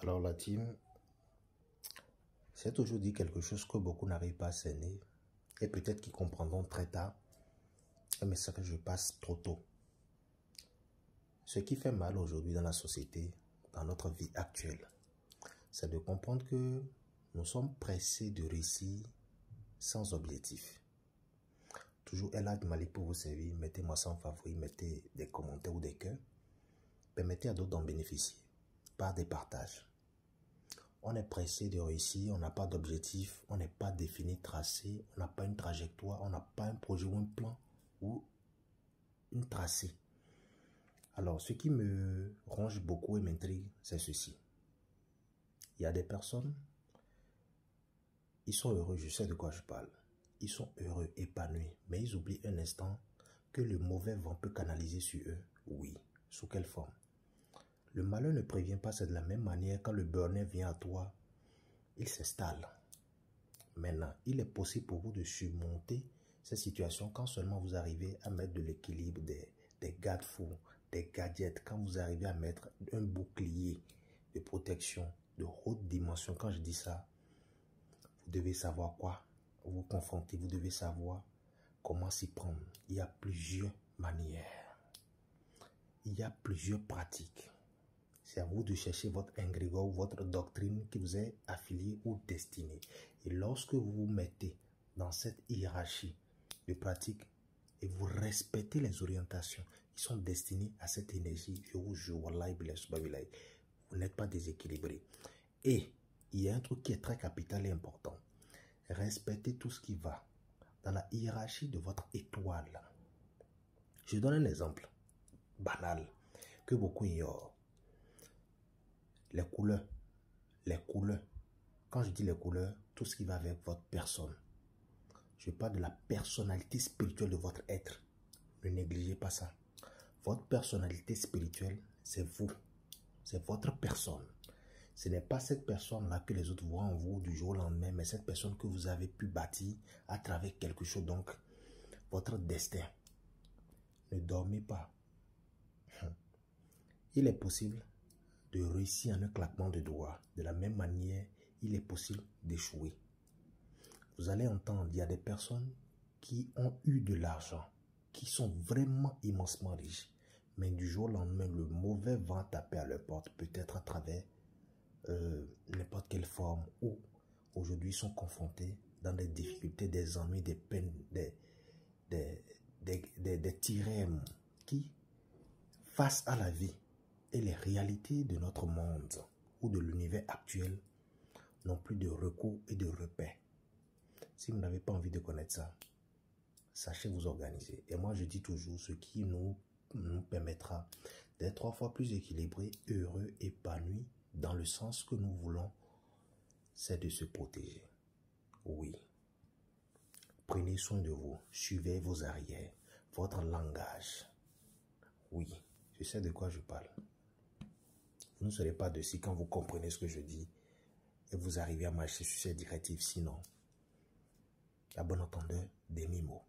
Alors la team, c'est toujours dit quelque chose que beaucoup n'arrivent pas à cerner et peut-être qu'ils comprendront très tard, mais c'est que je passe trop tôt. Ce qui fait mal aujourd'hui dans la société, dans notre vie actuelle, c'est de comprendre que nous sommes pressés de réussir sans objectif. Toujours Elad Malik pour vous servir, mettez-moi ça en favori, mettez des commentaires ou des cœurs, permettez à d'autres d'en bénéficier par des partages. On est pressé de réussir, on n'a pas d'objectif, on n'est pas défini, tracé, on n'a pas une trajectoire, on n'a pas un projet ou un plan ou une tracée. Alors, ce qui me ronge beaucoup et m'intrigue, c'est ceci. Il y a des personnes, ils sont heureux, je sais de quoi je parle. Ils sont heureux, épanouis, mais ils oublient un instant que le mauvais vent peut canaliser sur eux. Oui, sous quelle forme? Le malheur ne prévient pas, c'est de la même manière quand le burn-out vient à toi, il s'installe. Maintenant, il est possible pour vous de surmonter cette situation quand seulement vous arrivez à mettre de l'équilibre, des garde-fous, des gadgets, quand vous arrivez à mettre un bouclier de protection de haute dimension. Quand je dis ça, vous devez savoir quoi vous confronter, vous devez savoir comment s'y prendre. Il y a plusieurs manières, il y a plusieurs pratiques. C'est à vous de chercher votre ingrédient ou votre doctrine qui vous est affiliée ou destinée. Et lorsque vous vous mettez dans cette hiérarchie de pratiques et vous respectez les orientations qui sont destinées à cette énergie, vous n'êtes pas déséquilibré. Et il y a un truc qui est très capital et important. Respectez tout ce qui va dans la hiérarchie de votre étoile. Je donne un exemple banal que beaucoup ignorent. Les couleurs. Quand je dis les couleurs, tout ce qui va avec votre personne. Je parle de la personnalité spirituelle de votre être. Ne négligez pas ça. Votre personnalité spirituelle, c'est vous. C'est votre personne. Ce n'est pas cette personne-là que les autres voient en vous du jour au lendemain, mais cette personne que vous avez pu bâtir à travers quelque chose, donc votre destin. Ne dormez pas. Il est possible de réussir en un claquement de doigts. De la même manière, il est possible d'échouer. Vous allez entendre, il y a des personnes qui ont eu de l'argent, qui sont vraiment immensement riches, mais du jour au lendemain, le mauvais vent taper à leur porte, peut-être à travers n'importe quelle forme, ou aujourd'hui sont confrontés dans des difficultés, des ennuis, des peines, des tiraillements qui, face à la vie et les réalités de notre monde ou de l'univers actuel, n'ont plus de recours et de repères. Si vous n'avez pas envie de connaître ça, sachez vous organiser. Et moi, je dis toujours, ce qui nous permettra d'être 3 fois plus équilibrés, heureux, épanouis, dans le sens que nous voulons, c'est de se protéger. Oui. Prenez soin de vous. Suivez vos arrières, votre langage. Oui, je sais de quoi je parle. Vous ne serez pas dessus quand vous comprenez ce que je dis et vous arrivez à marcher sur ces directives. Sinon, à bon entendeur, des mimos.